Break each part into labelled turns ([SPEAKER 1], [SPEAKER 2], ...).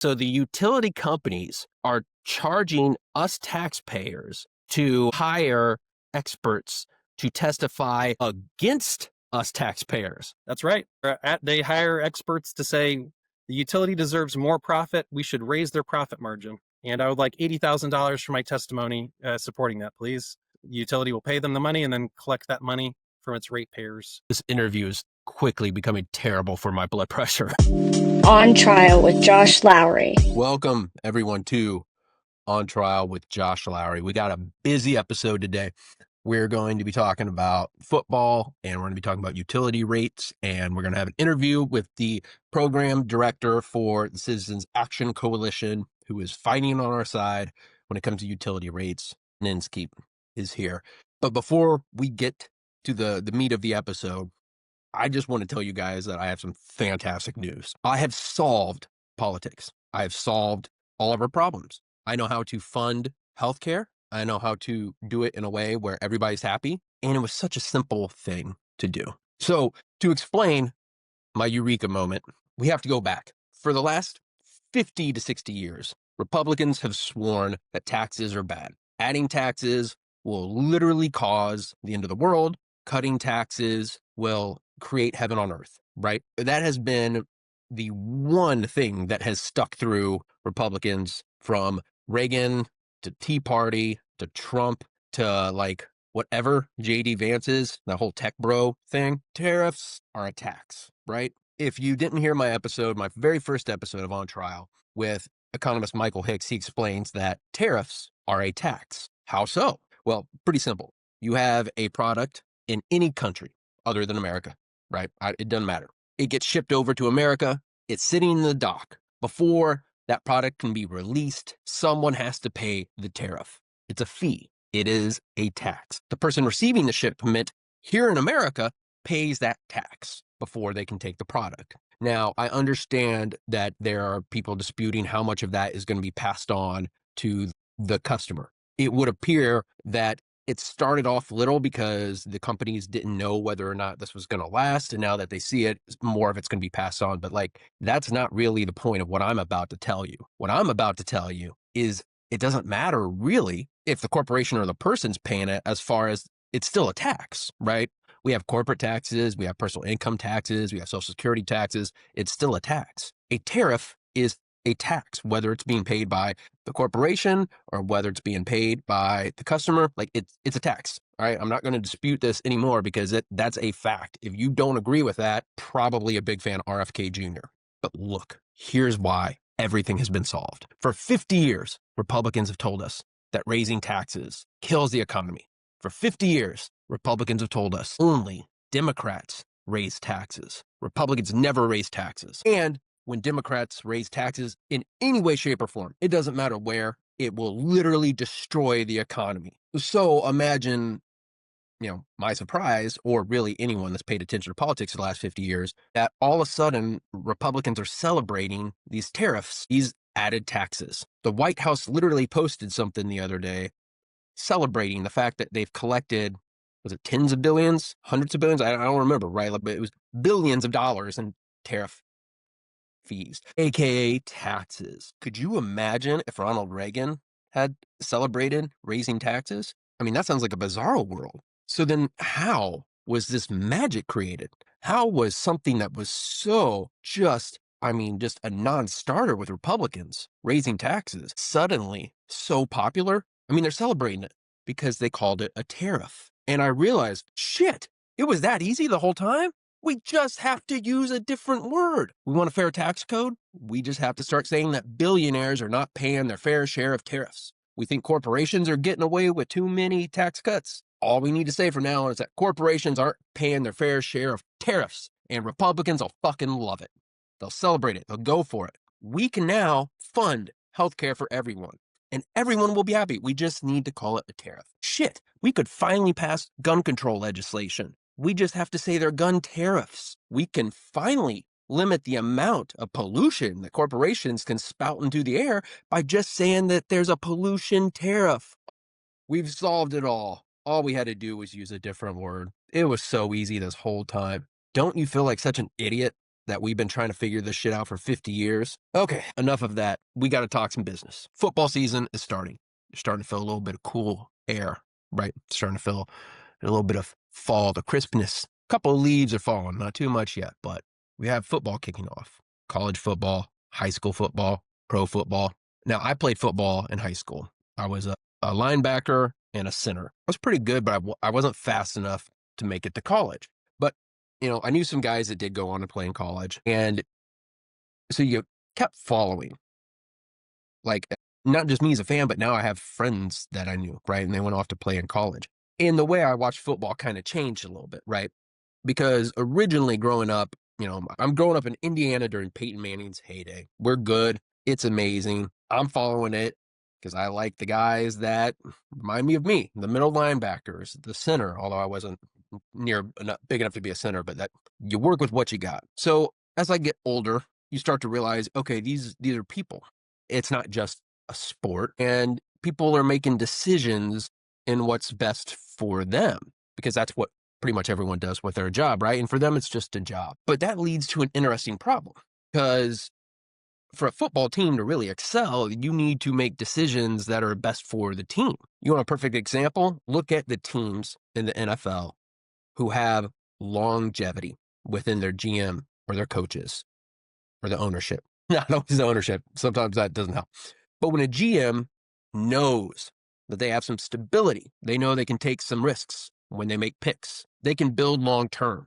[SPEAKER 1] So the utility companies are charging us taxpayers to hire experts to testify against us taxpayers.
[SPEAKER 2] That's right. They hire experts to say the utility deserves more profit. We should raise their profit margin. And I would like $80,000 for my testimony supporting that, please. The utility will pay them the money and then collect that money from its ratepayers.
[SPEAKER 1] This interview is quickly becoming terrible for my blood pressure.
[SPEAKER 3] On Trial with Josh Lowry.
[SPEAKER 1] Welcome, everyone, to On Trial with Josh Lowry. We got a busy episode today. We're going to be talking about football, and we're going to be talking about utility rates, and we're going to have an interview with the program director for the Citizens Action Coalition, who is fighting on our side when it comes to utility rates. Ben Inskeep is here. But before we get to the meat of the episode, I just want to tell you guys that I have some fantastic news. I have solved politics. I have solved all of our problems. I know how to fund healthcare. I know how to do it in a way where everybody's happy. And it was such a simple thing to do. So to explain my eureka moment, we have to go back. For the last 50 to 60 years, Republicans have sworn that taxes are bad. Adding taxes will literally cause the end of the world. Cutting taxes will create heaven on earth, right? That has been the one thing that has stuck through Republicans from Reagan to Tea Party to Trump to like whatever JD Vance is, that whole tech bro thing. Tariffs are a tax, right? If you didn't hear my episode, my very first episode of On Trial with economist Michael Hicks, he explains that tariffs are a tax. How so? Well, pretty simple. You have a product in any country other than America, right? It doesn't matter. It gets shipped over to America. It's sitting in the dock. Before that product can be released, someone has to pay the tariff. It's a fee. It is a tax. The person receiving the shipment here in America pays that tax before they can take the product. Now, I understand that there are people disputing how much of that is going to be passed on to the customer. It would appear that it started off little because the companies didn't know whether or not this was going to last. And now that they see it, more of it's going to be passed on. But like, that's not really the point of what I'm about to tell you. What I'm about to tell you is it doesn't matter really if the corporation or the person's paying it, as far as it's still a tax, right? We have corporate taxes, we have personal income taxes, we have social security taxes. It's still a tax. A tariff is a tax, whether it's being paid by the corporation or whether it's being paid by the customer. Like it's a tax. All right. I'm not going to dispute this anymore because that's a fact. If you don't agree with that, probably a big fan of RFK Jr. But look, here's why everything has been solved. For 50 years, Republicans have told us that raising taxes kills the economy. For 50 years, Republicans have told us only Democrats raise taxes. Republicans never raise taxes. And when Democrats raise taxes in any way, shape, or form, it doesn't matter where, it will literally destroy the economy. So imagine, my surprise, or really anyone that's paid attention to politics for the last 50 years, that all of a sudden Republicans are celebrating these tariffs, these added taxes. The White House literally posted something the other day celebrating the fact that they've collected, was it tens of billions, hundreds of billions? I don't remember, right? But it was billions of dollars in tariff fees, aka taxes. Could you imagine if Ronald Reagan had celebrated raising taxes? I mean, that sounds like a bizarro world. So then how was this magic created? How was something that was so just a non-starter with Republicans raising taxes suddenly so popular? I mean, they're celebrating it because they called it a tariff. And I realized, shit, it was that easy the whole time? We just have to use a different word. We want a fair tax code? We just have to start saying that billionaires are not paying their fair share of tariffs. We think corporations are getting away with too many tax cuts. All we need to say from now on is that corporations aren't paying their fair share of tariffs, and Republicans will fucking love it. They'll celebrate it. They'll go for it. We can now fund healthcare for everyone, and everyone will be happy. We just need to call it a tariff. Shit, we could finally pass gun control legislation. We just have to say they're gun tariffs. We can finally limit the amount of pollution that corporations can spout into the air by just saying that there's a pollution tariff. We've solved it all. All we had to do was use a different word. It was so easy this whole time. Don't you feel like such an idiot that we've been trying to figure this shit out for 50 years. Okay, enough of that. We got to talk some business. Football season is starting. You're starting to feel a little bit of cool air, right? Starting to feel a little bit of fall, the crispness. A couple of leaves are falling, not too much yet, but we have football kicking off. College football, high school football, pro football. Now, I played football in high school. I was a linebacker and a center. I was pretty good, but I wasn't fast enough to make it to college. But, I knew some guys that did go on to play in college. And so you kept following. Like, not just me as a fan, but now I have friends that I knew, right? And they went off to play in college. And the way I watched football kind of changed a little bit, right? Because originally growing up, I'm growing up in Indiana during Peyton Manning's heyday. We're good. It's amazing. I'm following it because I like the guys that remind me of me, the middle linebackers, the center, although I wasn't not big enough to be a center, but that you work with what you got. So as I get older, you start to realize, okay, these are people. It's not just a sport, and people are making decisions in what's best for them, because that's what pretty much everyone does with their job, right? And for them, it's just a job. But that leads to an interesting problem, because for a football team to really excel, you need to make decisions that are best for the team. You want a perfect example? Look at the teams in the NFL who have longevity within their GM or their coaches or the ownership. Not always the ownership. Sometimes that doesn't help. But when a GM knows that they have some stability, they know they can take some risks when they make picks. They can build long term.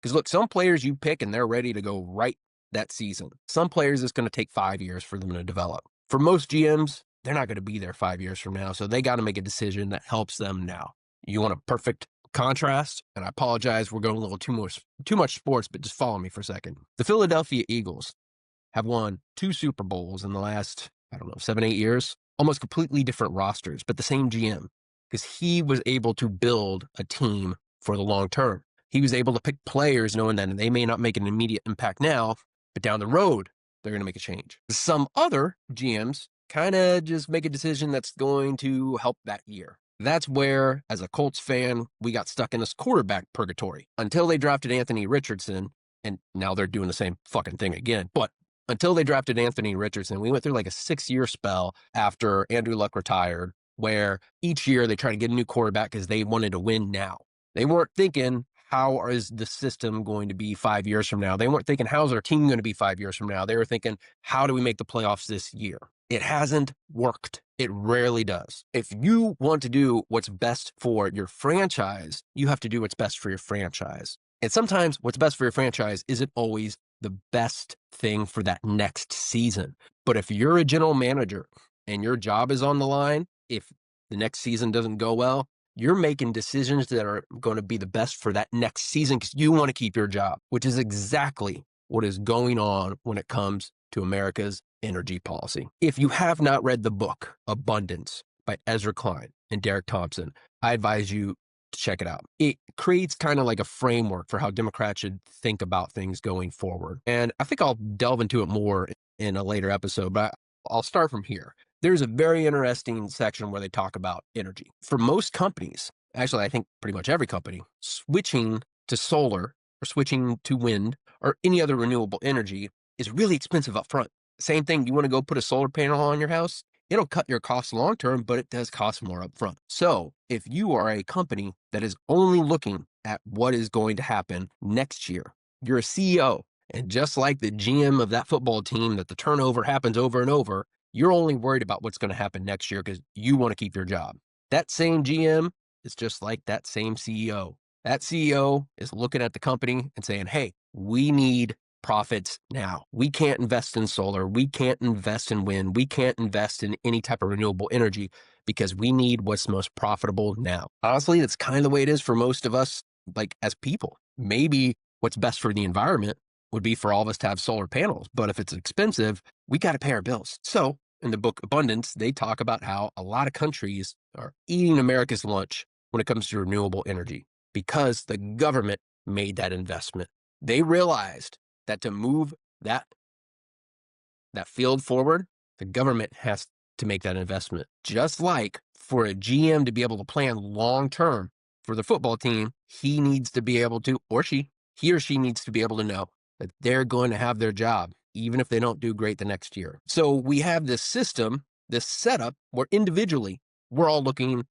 [SPEAKER 1] Because look, some players you pick and they're ready to go right that season. Some players it's going to take 5 years for them to develop. For most GMs, they're not going to be there 5 years from now. So they got to make a decision that helps them now. You want a perfect contrast? And I apologize, we're going a little too much sports, but just follow me for a second. The Philadelphia Eagles have won 2 Super Bowls in the last, 7, 8 years. Almost completely different rosters, but the same GM, because he was able to build a team for the long term. He was able to pick players knowing that they may not make an immediate impact now, but down the road, they're going to make a change. Some other GMs kind of just make a decision that's going to help that year. That's where, as a Colts fan, we got stuck in this quarterback purgatory until they drafted Anthony Richardson, and now they're doing the same fucking thing again. But until they drafted Anthony Richardson, we went through like a 6-year spell after Andrew Luck retired, where each year they tried to get a new quarterback because they wanted to win now. They weren't thinking, how is the system going to be 5 years from now? They weren't thinking, how's our team going to be 5 years from now? They were thinking, how do we make the playoffs this year? It hasn't worked. It rarely does. If you want to do what's best for your franchise, you have to do what's best for your franchise. And sometimes what's best for your franchise isn't always the best thing for that next season. But if you're a general manager and your job is on the line, if the next season doesn't go well, you're making decisions that are going to be the best for that next season because you want to keep your job, which is exactly what is going on when it comes to America's energy policy. If you have not read the book Abundance by Ezra Klein and Derek Thompson, I advise you to check it out. It creates kind of like a framework for how Democrats should think about things going forward. And I think I'll delve into it more in a later episode, but I'll start from here. There's a very interesting section where they talk about energy. For most companies, actually, I think pretty much every company, switching to solar or switching to wind or any other renewable energy is really expensive up front. Same thing, you want to go put a solar panel on your house? It'll cut your costs long term, but it does cost more up front. So if you are a company that is only looking at what is going to happen next year, you're a CEO, and just like the GM of that football team, that the turnover happens over and over, you're only worried about what's going to happen next year because you want to keep your job. That same GM is just like that same CEO. That CEO is looking at the company and saying, hey, we need profits now. We can't invest in solar. We can't invest in wind. We can't invest in any type of renewable energy because we need what's most profitable now. Honestly, that's kind of the way it is for most of us, like as people. Maybe what's best for the environment would be for all of us to have solar panels. But if it's expensive, we got to pay our bills. So in the book Abundance, they talk about how a lot of countries are eating America's lunch when it comes to renewable energy because the government made that investment. They realized that to move that field forward, the government has to make that investment. Just like for a GM to be able to plan long term for the football team, he needs to be able to, he or she needs to be able to know that they're going to have their job, even if they don't do great the next year. So we have this system, this setup where individually we're all looking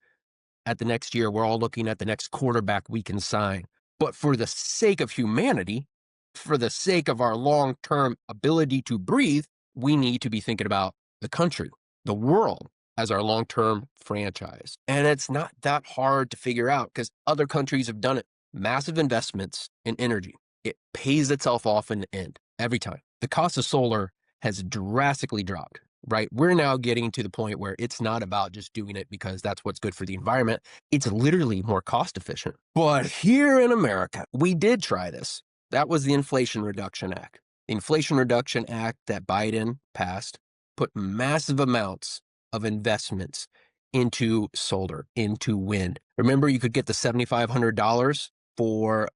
[SPEAKER 1] at the next year. We're all looking at the next quarterback we can sign. But for the sake of humanity, for the sake of our long-term ability to breathe, we need to be thinking about the country, the world as our long-term franchise. And it's not that hard to figure out because other countries have done it. Massive investments in energy. It pays itself off in the end every time. The cost of solar has drastically dropped, right? We're now getting to the point where it's not about just doing it because that's what's good for the environment. It's literally more cost efficient. But here in America, we did try this. That was the Inflation Reduction Act. The Inflation Reduction Act that Biden passed put massive amounts of investments into solar, into wind. Remember, you could get the $7,500 for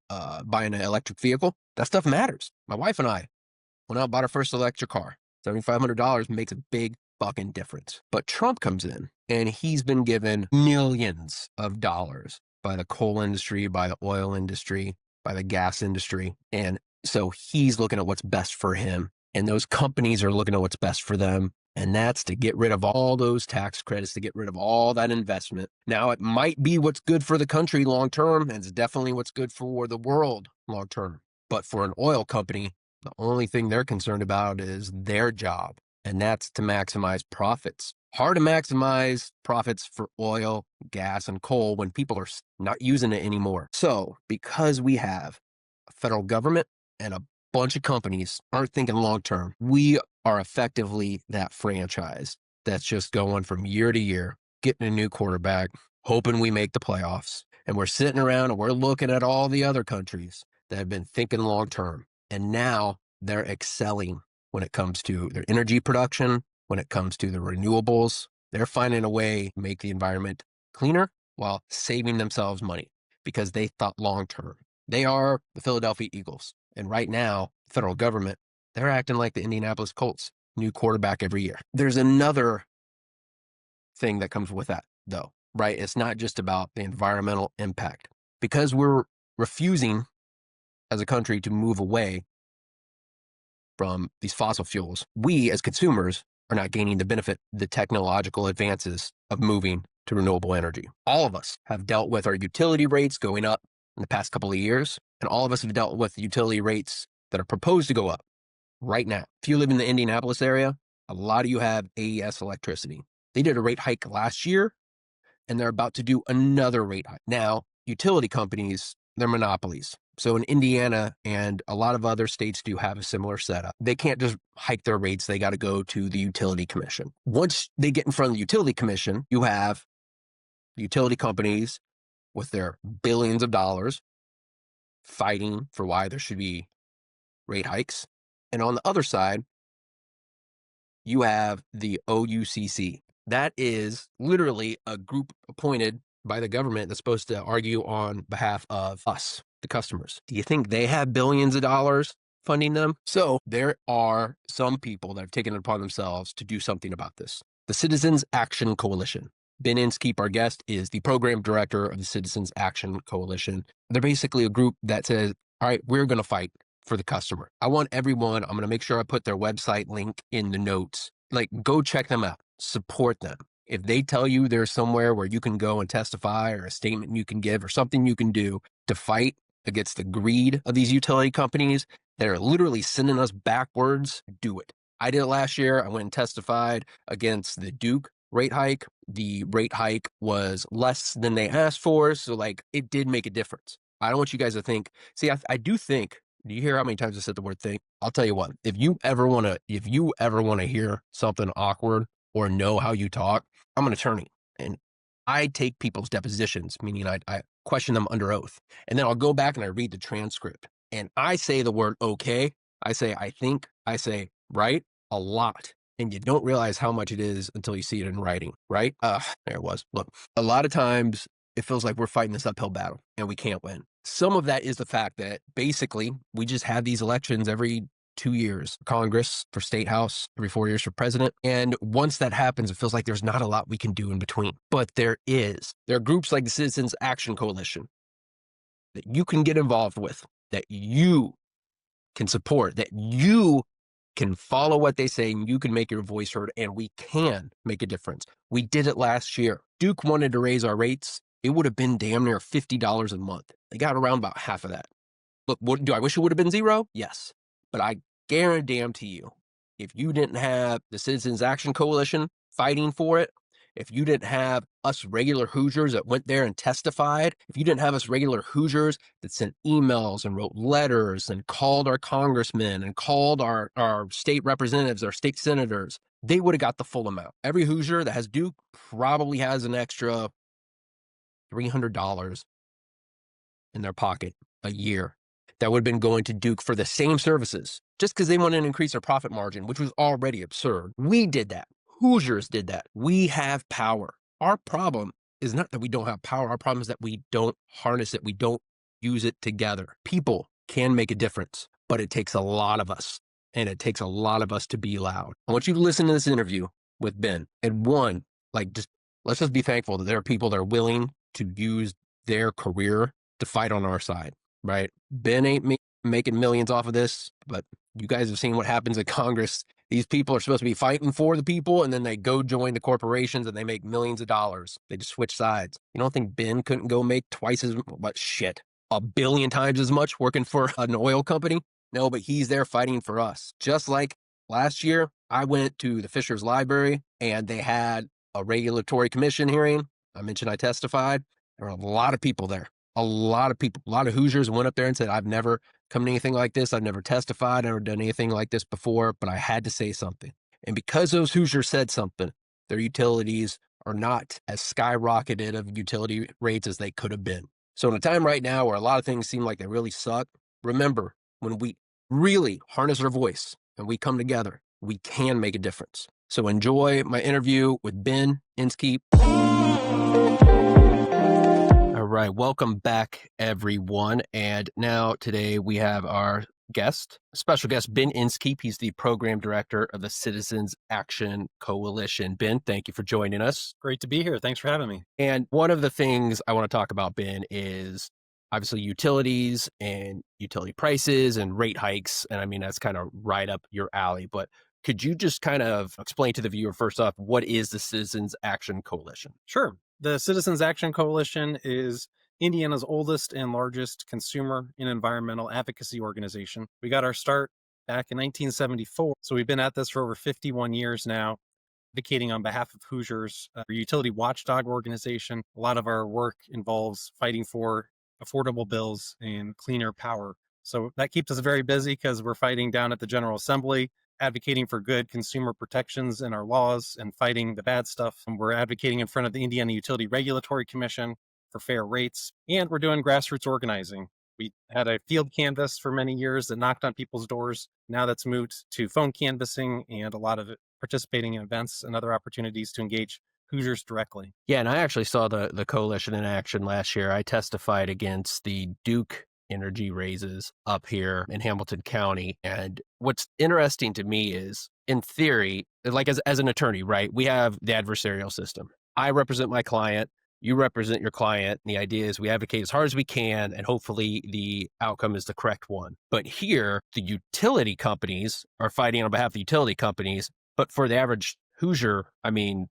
[SPEAKER 1] buying an electric vehicle. That stuff matters. My wife and I went out and bought our first electric car. $7,500 makes a big fucking difference. But Trump comes in and he's been given millions of dollars by the coal industry, by the oil industry, by the gas industry. And so he's looking at what's best for him. And those companies are looking at what's best for them. And that's to get rid of all those tax credits, to get rid of all that investment. Now, it might be what's good for the country long term, and it's definitely what's good for the world long term. But for an oil company, the only thing they're concerned about is their job, and that's to maximize profits. Hard to maximize profits for oil, gas, and coal when people are not using it anymore. So because we have a federal government and a bunch of companies aren't thinking long term, we are effectively that franchise that's just going from year to year, getting a new quarterback, hoping we make the playoffs. And we're sitting around and we're looking at all the other countries that have been thinking long term. And now they're excelling when it comes to their energy production, when it comes to the renewables. They're finding a way to make the environment cleaner while saving themselves money because they thought long term. They are the Philadelphia Eagles. And right now, the federal government, they're acting like the Indianapolis Colts, new quarterback every year. There's another thing that comes with that, though, right? It's not just about the environmental impact. Because we're refusing as a country to move away from these fossil fuels, we as consumers are not gaining the benefit, the technological advances of moving to renewable energy. All of us have dealt with our utility rates going up in the past couple of years, and all of us have dealt with the utility rates that are proposed to go up right now. If you live in the Indianapolis area, a lot of you have AES electricity. They did a rate hike last year, and they're about to do another rate hike. Now, utility companies, they're monopolies. So in Indiana and a lot of other states do have a similar setup. They can't just hike their rates. They got to go to the utility commission. Once they get in front of the utility commission, you have utility companies with their billions of dollars fighting for why there should be rate hikes. And on the other side, you have the OUCC. That is literally a group appointed by the government that's supposed to argue on behalf of us, the customers. Do you think they have billions of dollars funding them? So there are some people that have taken it upon themselves to do something about this. The Citizens Action Coalition. Ben Inskeep, our guest, is the program director of the Citizens Action Coalition. They're basically a group that says, all right, we're going to fight for the customer. I want everyone, I'm going to make sure I put their website link in the notes. Like, go check them out, support them. If they tell you there's somewhere where you can go and testify or a statement you can give or something you can do to fight against the greed of these utility companies that are literally sending us backwards, do it. I did it last year. I went and testified against the Duke rate hike. The rate hike was less than they asked for. So like, it did make a difference. I don't want you guys to think, see, I do think, do you hear how many times I said the word think? I'll tell you what, if you ever want to hear something awkward or know how you talk, I'm an attorney and I take people's depositions, meaning I question them under oath. And then I'll go back and I read the transcript and I say the word okay. I say, I think, I say, right, a lot. And you don't realize how much it is until you see it in writing, right? There it was. Look, a lot of times it feels like we're fighting this uphill battle and we can't win. Some of that is the fact that basically we just have these elections every 2 years for Congress, for State House, every 4 years for president. And once that happens, it feels like there's not a lot we can do in between. But there is. There are groups like the Citizens Action Coalition that you can get involved with, that you can support, that you can follow what they say and you can make your voice heard, and we can make a difference. We did it last year. Duke wanted to raise our rates. It would have been damn near $50 a month. They got around about half of that. Look, do I wish it would have been zero? Yes. But I guarantee you, if you didn't have the Citizens Action Coalition fighting for it, if you didn't have us regular Hoosiers that went there and testified, if you didn't have us regular Hoosiers that sent emails and wrote letters and called our congressmen and called our state representatives, our state senators, they would have got the full amount. Every Hoosier that has Duke probably has an extra $300 in their pocket a year that would have been going to Duke for the same services, just because they wanted to increase their profit margin, which was already absurd. We did that. Hoosiers did that. We have power. Our problem is not that we don't have power. Our problem is that we don't harness it. We don't use it together. People can make a difference, but it takes a lot of us, and it takes a lot of us to be loud. I want you to listen to this interview with Ben. And one, let's just be thankful that there are people that are willing to use their career to fight on our side, right? Ben ain't making millions off of this, but you guys have seen what happens in Congress. These people are supposed to be fighting for the people, and then they go join the corporations and they make millions of dollars. They just switch sides. You don't think Ben couldn't go make twice as much shit, 1 billion times as much working for an oil company? No, but he's there fighting for us. Just like last year, I went to the Fisher's Library and they had a regulatory commission hearing. I mentioned I testified. There were a lot of people there. A lot of people, a lot of Hoosiers went up there and said, I've never come to anything like this. I've never testified, never done anything like this before, but I had to say something. And because those Hoosiers said something, their utilities are not as skyrocketed of utility rates as they could have been. So in a time right now where a lot of things seem like they really suck, remember, when we really harness our voice and we come together, we can make a difference. So enjoy my interview with Ben Inskeep. All right, welcome back, everyone. And now today we have our special guest, Ben Inskeep. He's the program director of the Citizens Action Coalition. Ben, thank you for joining us.
[SPEAKER 2] Great to be here. Thanks for having me.
[SPEAKER 1] And one of the things I want to talk about, Ben, is obviously utilities and utility prices and rate hikes. And I mean, that's kind of right up your alley. But could you just kind of explain to the viewer first off, what is the Citizens Action Coalition?
[SPEAKER 2] Sure. The Citizens Action Coalition is Indiana's oldest and largest consumer and environmental advocacy organization. We got our start back in 1974. So we've been at this for over 51 years now, advocating on behalf of Hoosiers, a utility watchdog organization. A lot of our work involves fighting for affordable bills and cleaner power. So that keeps us very busy because we're fighting down at the General Assembly, advocating for good consumer protections in our laws and fighting the bad stuff. And we're advocating in front of the Indiana Utility Regulatory Commission for fair rates. And we're doing grassroots organizing. We had a field canvass for many years that knocked on people's doors. Now that's moved to phone canvassing and a lot of it participating in events and other opportunities to engage Hoosiers directly.
[SPEAKER 1] Yeah, and I actually saw the coalition in action last year. I testified against the Duke energy raises up here in Hamilton County. And what's interesting to me is, in theory, like as an attorney, right, we have the adversarial system. I represent my client, you represent your client. And the idea is we advocate as hard as we can, and hopefully the outcome is the correct one. But here, the utility companies are fighting on behalf of the utility companies. But for the average Hoosier, I mean,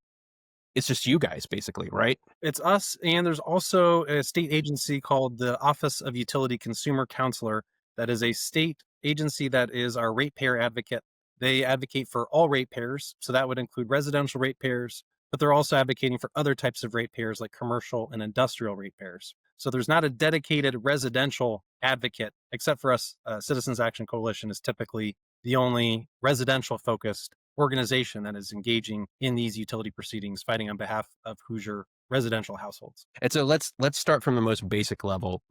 [SPEAKER 1] it's just you guys, basically, right?
[SPEAKER 2] It's us, and there's also a state agency called the Office of Utility Consumer Counselor that is a state agency that is our ratepayer advocate. They advocate for all ratepayers, so that would include residential ratepayers, but they're also advocating for other types of ratepayers like commercial and industrial ratepayers. So there's not a dedicated residential advocate, except for us. Citizens Action Coalition is typically the only residential-focused organization that is engaging in these utility proceedings, fighting on behalf of Hoosier residential households.
[SPEAKER 1] And so let's start from the most basic level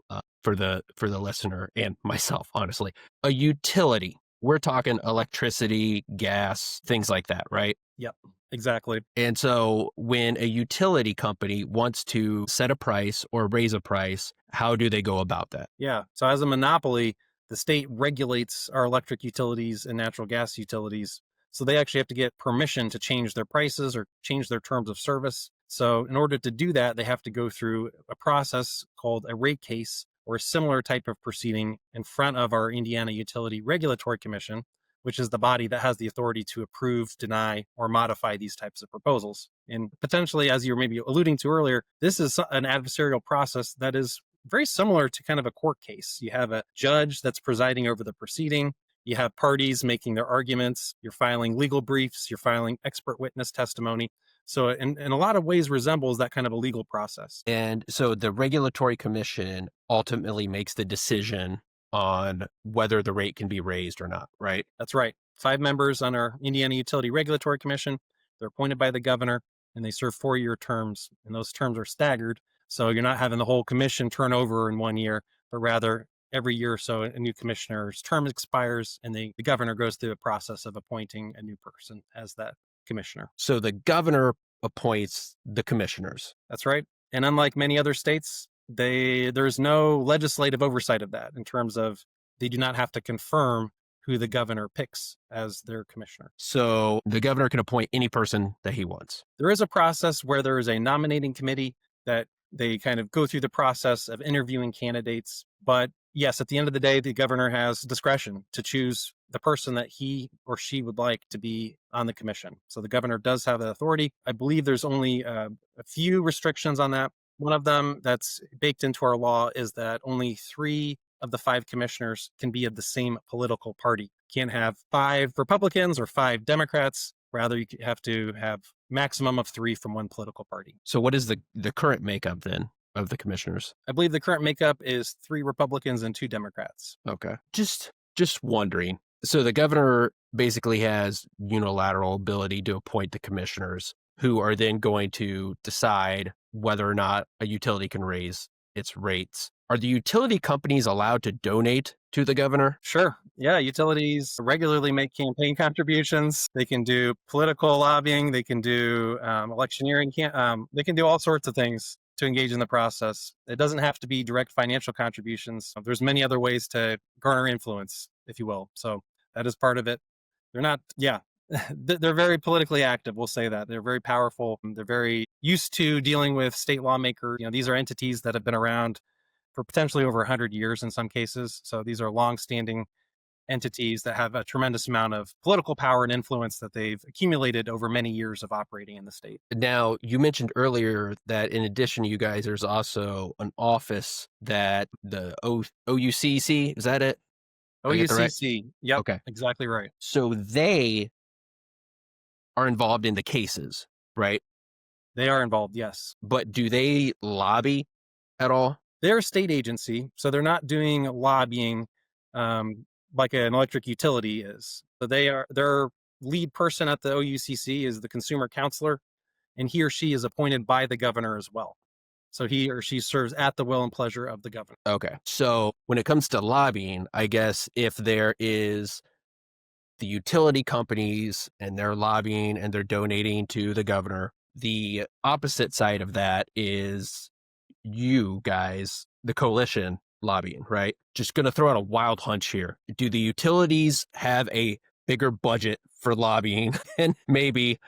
[SPEAKER 1] for the listener and myself, honestly. A utility, we're talking electricity, gas, things like that, right?
[SPEAKER 2] Yep, exactly.
[SPEAKER 1] And so when a utility company wants to set a price or raise a price, how do they go about that?
[SPEAKER 2] Yeah, so as a monopoly, the state regulates our electric utilities and natural gas utilities. So they actually have to get permission to change their prices or change their terms of service. So in order to do that, they have to go through a process called a rate case or a similar type of proceeding in front of our Indiana Utility Regulatory Commission, which is the body that has the authority to approve, deny, or modify these types of proposals. And potentially, as you were maybe alluding to earlier, this is an adversarial process that is very similar to kind of a court case. You have a judge that's presiding over the proceeding. You have parties making their arguments. You're filing legal briefs. You're filing expert witness testimony. So in a lot of ways resembles that kind of a legal process.
[SPEAKER 1] And so the regulatory commission ultimately makes the decision on whether the rate can be raised or not, right?
[SPEAKER 2] That's right. 5 members on our Indiana Utility Regulatory Commission. They're appointed by the governor and they serve 4-year terms, and those terms are staggered. So you're not having the whole commission turn over in 1 year, but rather every year or so a new commissioner's term expires and the governor goes through a process of appointing a new person as that commissioner.
[SPEAKER 1] So the governor appoints the commissioners.
[SPEAKER 2] That's right. And unlike many other states, there's no legislative oversight of that in terms of they do not have to confirm who the governor picks as their commissioner.
[SPEAKER 1] So the governor can appoint any person that he wants.
[SPEAKER 2] There is a process where there is a nominating committee that they kind of go through the process of interviewing candidates. But yes, at the end of the day, the governor has discretion to choose the person that he or she would like to be on the commission. So the governor does have the authority. I believe there's only a few restrictions on that. One of them that's baked into our law is that only 3 of the 5 commissioners can be of the same political party. Can't have 5 Republicans or 5 Democrats. Rather, you have to have maximum of 3 from one political party.
[SPEAKER 1] So what is the current makeup then of the commissioners?
[SPEAKER 2] I believe the current makeup is 3 Republicans and 2 Democrats.
[SPEAKER 1] Okay. Just wondering. So the governor basically has unilateral ability to appoint the commissioners who are then going to decide whether or not a utility can raise its rates. Are the utility companies allowed to donate to the governor?
[SPEAKER 2] Sure. Yeah. Utilities regularly make campaign contributions. They can do political lobbying. They can do electioneering. They can do all sorts of things to engage in the process. It doesn't have to be direct financial contributions. There's many other ways to garner influence, if you will. So that is part of it. They're not, they're very politically active. We'll say that. They're very powerful. They're very used to dealing with state lawmakers. These are entities that have been around for potentially over 100 years in some cases. So these are longstanding entities that have a tremendous amount of political power and influence that they've accumulated over many years of operating in the state.
[SPEAKER 1] Now, you mentioned earlier that in addition to you guys, there's also an office that the OUCC, is that it?
[SPEAKER 2] OUCC. Yep.
[SPEAKER 1] Okay.
[SPEAKER 2] Exactly right.
[SPEAKER 1] So they are involved in the cases, right?
[SPEAKER 2] They are involved, yes.
[SPEAKER 1] But do they lobby at all?
[SPEAKER 2] They're a state agency, so they're not doing lobbying like an electric utility is. So their lead person at the OUCC is the consumer counselor, and he or she is appointed by the governor as well. So he or she serves at the will and pleasure of the governor.
[SPEAKER 1] Okay. So when it comes to lobbying, I guess if there is the utility companies and they're lobbying and they're donating to the governor, the opposite side of that is you guys, the coalition, lobbying, right? Just going to throw out a wild hunch here. Do the utilities have a bigger budget for lobbying than maybe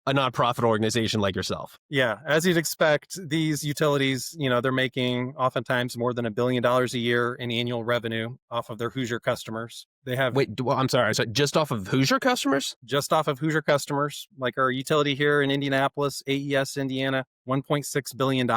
[SPEAKER 1] a nonprofit organization like yourself?
[SPEAKER 2] Yeah, as you'd expect, these utilities, they're making oftentimes more than $1 billion a year in annual revenue off of their Hoosier customers. They have
[SPEAKER 1] I'm sorry. So just off of Hoosier customers?
[SPEAKER 2] Just off of Hoosier customers, like our utility here in Indianapolis, AES Indiana, $1.6 billion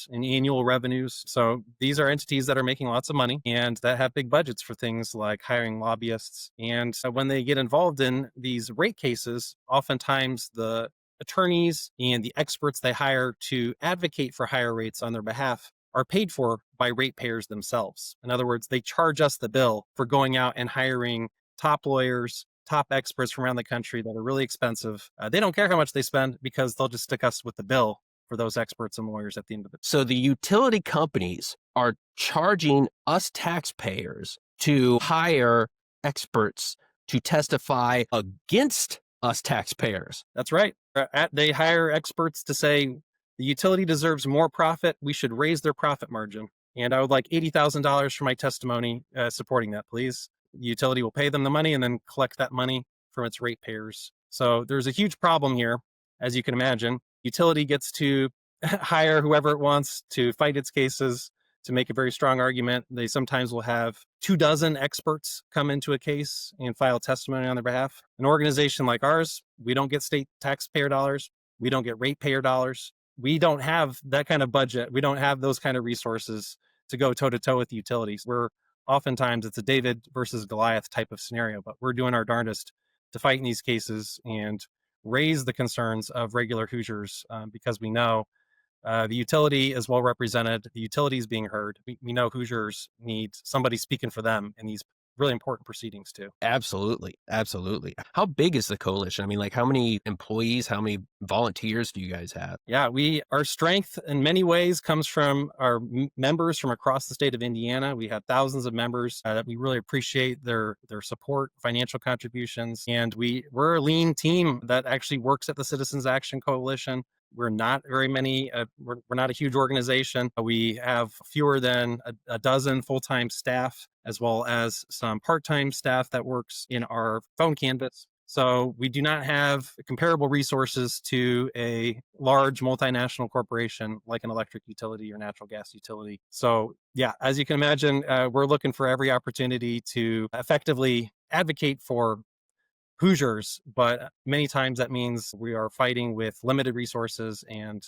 [SPEAKER 2] in annual revenues. So these are entities that are making lots of money and that have big budgets for things like hiring lobbyists. And when they get involved in these rate cases, oftentimes the attorneys and the experts they hire to advocate for higher rates on their behalf are paid for by ratepayers themselves. In other words, they charge us the bill for going out and hiring top lawyers, top experts from around the country that are really expensive. They don't care how much they spend because they'll just stick us with the bill for those experts and lawyers at the end of it.
[SPEAKER 1] So the utility companies are charging us taxpayers to hire experts to testify against us taxpayers.
[SPEAKER 2] That's right. They hire experts to say the utility deserves more profit. We should raise their profit margin. And I would like $80,000 for my testimony supporting that, please. The utility will pay them the money and then collect that money from its ratepayers. So there's a huge problem here, as you can imagine. Utility gets to hire whoever it wants to fight its cases, to make a very strong argument. They sometimes will have 24 experts come into a case and file testimony on their behalf. An organization like ours, we don't get state taxpayer dollars. We don't get ratepayer dollars. We don't have that kind of budget. We don't have those kind of resources to go toe to toe with the utilities. Oftentimes it's a David versus Goliath type of scenario, but we're doing our darndest to fight in these cases and raise the concerns of regular Hoosiers because we know the utility is well represented. The utility is being heard. We know Hoosiers need somebody speaking for them in these really important proceedings too.
[SPEAKER 1] Absolutely. Absolutely. How big is the coalition? I mean, like how many employees, how many volunteers do you guys have?
[SPEAKER 2] Yeah, our strength in many ways comes from our members from across the state of Indiana. We have thousands of members that we really appreciate their support, financial contributions, and we're a lean team that actually works at the Citizens Action Coalition. We're not very many. We're not a huge organization. We have fewer than a dozen full-time staff, as well as some part-time staff that works in our phone canvas. So we do not have comparable resources to a large multinational corporation like an electric utility or natural gas utility. So yeah, as you can imagine, we're looking for every opportunity to effectively advocate for Hoosiers, but many times that means we are fighting with limited resources, and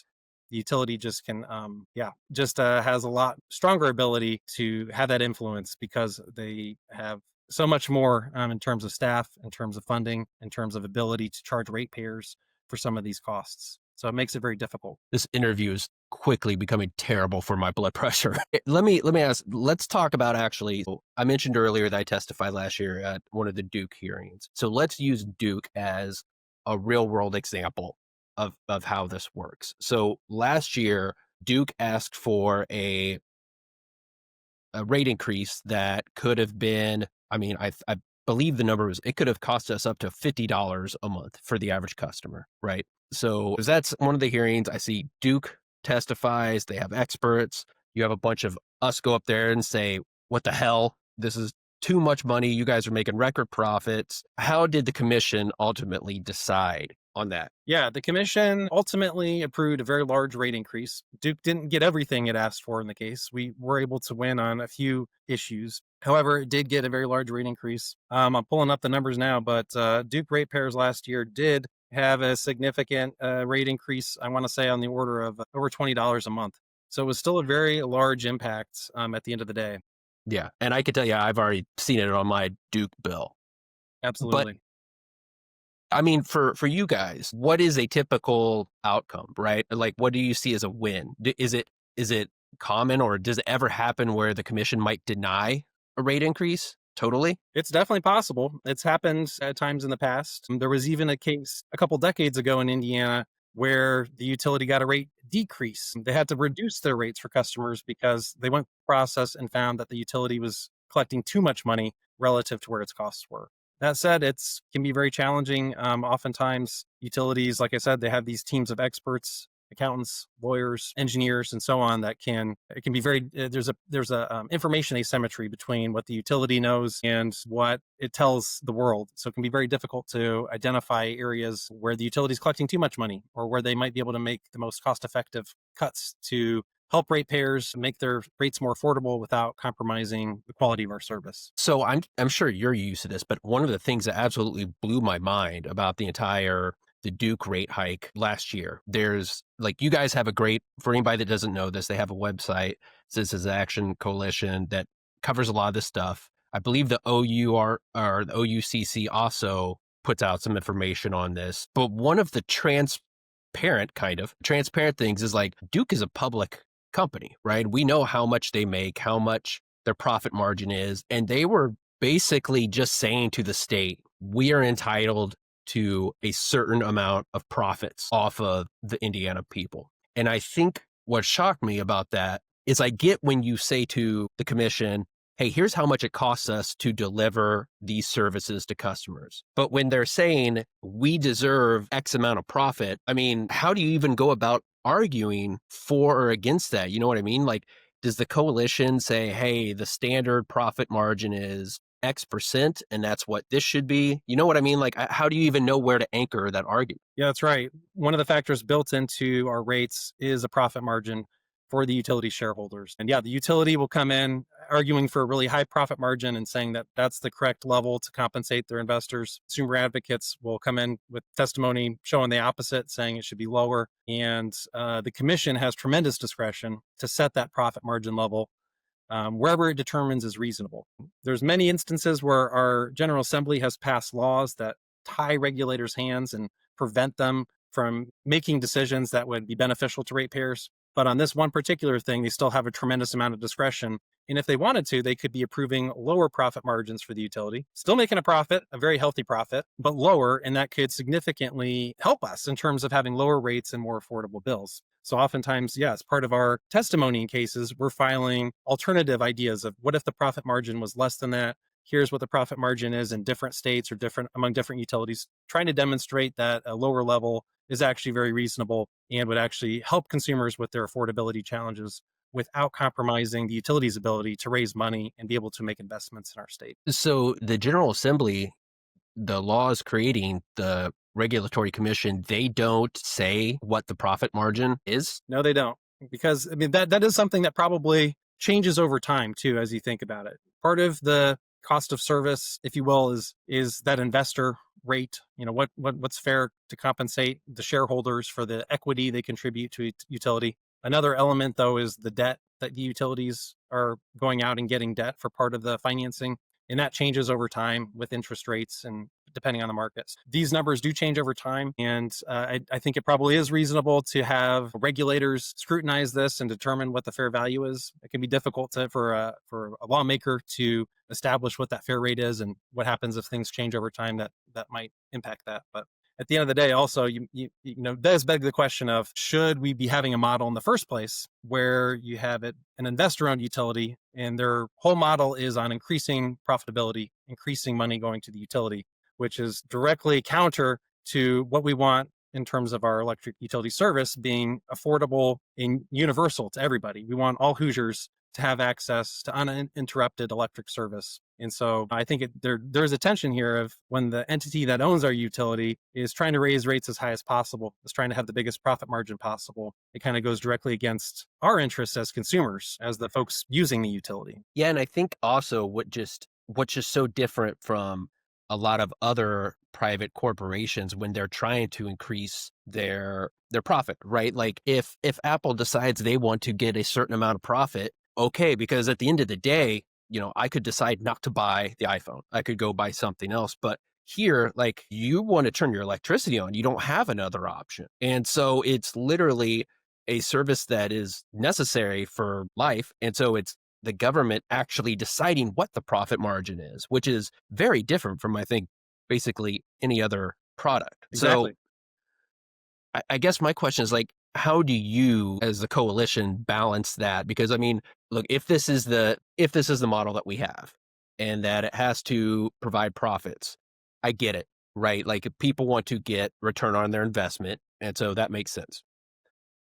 [SPEAKER 2] the utility just can, has a lot stronger ability to have that influence because they have so much more in terms of staff, in terms of funding, in terms of ability to charge ratepayers for some of these costs. So it makes it very difficult.
[SPEAKER 1] This interview is quickly becoming terrible for my blood pressure. Let me ask, let's talk about actually, I mentioned earlier that I testified last year at one of the Duke hearings. So let's use Duke as a real world example of how this works. So last year, Duke asked for a rate increase that could have been, I believe the number was, it could have cost us up to $50 a month for the average customer, right? So that's one of the hearings. I see Duke testifies, they have experts. You have a bunch of us go up there and say, what the hell? This is too much money. You guys are making record profits. How did the commission ultimately decide on that?
[SPEAKER 2] Yeah, the commission ultimately approved a very large rate increase. Duke didn't get everything it asked for in the case. We were able to win on a few issues. However, it did get a very large rate increase. I'm pulling up the numbers now, but Duke ratepayers last year did have a significant rate increase, I want to say on the order of over $20 a month. So it was still a very large impact at the end of the day.
[SPEAKER 1] Yeah. And I can tell you, I've already seen it on my Duke bill.
[SPEAKER 2] Absolutely.
[SPEAKER 1] But I mean, for you guys, what is a typical outcome, right? Like, what do you see as a win? Is it common, or does it ever happen where the commission might deny a rate increase? Totally.
[SPEAKER 2] It's definitely possible. It's happened at times in the past. There was even a case a couple decades ago in Indiana where the utility got a rate decrease. They had to reduce their rates for customers because they went through the process and found that the utility was collecting too much money relative to where its costs were. That said, it can be very challenging. Oftentimes, utilities, like I said, they have these teams of experts, accountants, lawyers, engineers, and so on. It can be very, there's a information asymmetry between what the utility knows and what it tells the world. So it can be very difficult to identify areas where the utility is collecting too much money, or where they might be able to make the most cost-effective cuts to help ratepayers make their rates more affordable without compromising the quality of our service.
[SPEAKER 1] So I'm sure you're used to this, but one of the things that absolutely blew my mind about the Duke rate hike last year, there's like, you guys have for anybody that doesn't know this, they have a website, Citizens Action Coalition, that covers a lot of this stuff. I believe the OUR or the OUCC also puts out some information on this. But one of the transparent things is like, Duke is a public company, right? We know how much they make, how much their profit margin is. And they were basically just saying to the state, we are entitled to a certain amount of profits off of the Indiana people. And I think what shocked me about that is, I get when you say to the commission, hey, here's how much it costs us to deliver these services to customers. But when they're saying we deserve X amount of profit, I mean, how do you even go about arguing for or against that? You know what I mean? Like, does the coalition say, hey, the standard profit margin is X% and that's what this should be? You know what I mean? Like, how do you even know where to anchor that argument?
[SPEAKER 2] Yeah, that's right. One of the factors built into our rates is a profit margin for the utility shareholders. And yeah, the utility will come in arguing for a really high profit margin and saying that that's the correct level to compensate their investors. Consumer advocates will come in with testimony showing the opposite, saying it should be lower. And the commission has tremendous discretion to set that profit margin level wherever it determines is reasonable. There's many instances where our General Assembly has passed laws that tie regulators' hands and prevent them from making decisions that would be beneficial to ratepayers. But on this one particular thing, they still have a tremendous amount of discretion. And if they wanted to, they could be approving lower profit margins for the utility, still making a profit, a very healthy profit, but lower. And that could significantly help us in terms of having lower rates and more affordable bills. So oftentimes, yeah, as part of our testimony in cases, we're filing alternative ideas of what if the profit margin was less than that? Here's what the profit margin is in different states or different among different utilities, trying to demonstrate that a lower level is actually very reasonable and would actually help consumers with their affordability challenges without compromising the utility's ability to raise money and be able to make investments in our state.
[SPEAKER 1] So the General Assembly, the laws creating the regulatory commission, they don't say what the profit margin is?
[SPEAKER 2] No, they don't. Because I mean that is something that probably changes over time too, as you think about it. Part of the cost of service, if you will, is that investor rate. You know, what's fair to compensate the shareholders for the equity they contribute to utility. Another element, though, is the debt that the utilities are going out and getting debt for part of the financing. And that changes over time with interest rates and depending on the markets. These numbers do change over time. And I think it probably is reasonable to have regulators scrutinize this and determine what the fair value is. It can be difficult for a lawmaker to establish what that fair rate is and what happens if things change over time that might impact that. But at the end of the day, also, you know, does beg the question of should we be having a model in the first place where you have an investor-owned utility and their whole model is on increasing profitability, increasing money going to the utility, which is directly counter to what we want in terms of our electric utility service being affordable and universal to everybody. We want all Hoosiers to have access to uninterrupted electric service. And so I think there's a tension here of when the entity that owns our utility is trying to raise rates as high as possible, is trying to have the biggest profit margin possible. It kind of goes directly against our interests as consumers, as the folks using the utility.
[SPEAKER 1] Yeah, and I think also what's just so different from a lot of other private corporations when they're trying to increase their profit, right? Like if Apple decides they want to get a certain amount of profit, okay, because at the end of the day, you know, I could decide not to buy the iPhone. I could go buy something else. But here, like you want to turn your electricity on, you don't have another option. And so it's literally a service that is necessary for life. And so it's the government actually deciding what the profit margin is, which is very different from, I think, basically any other product.
[SPEAKER 2] Exactly.
[SPEAKER 1] So I guess my question is like, how do you as the coalition balance that? Because I mean, look, if this is the model that we have and that it has to provide profits, I get it, right? Like if people want to get return on their investment. And so that makes sense.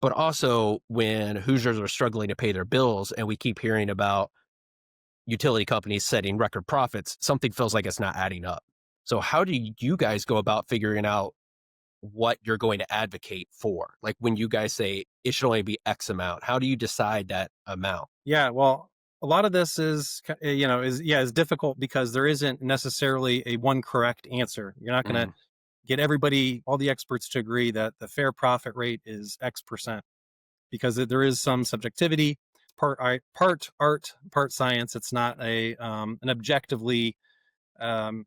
[SPEAKER 1] But also when Hoosiers are struggling to pay their bills and we keep hearing about utility companies setting record profits, something feels like it's not adding up. So how do you guys go about figuring out what you're going to advocate for? Like when you guys say it should only be X amount, how do you decide that amount?
[SPEAKER 2] Yeah, well, a lot of this is difficult because there isn't necessarily a one correct answer. You're not going to get everybody, all the experts to agree that the fair profit rate is X percent because there is some subjectivity, part art, part science. It's not an objectively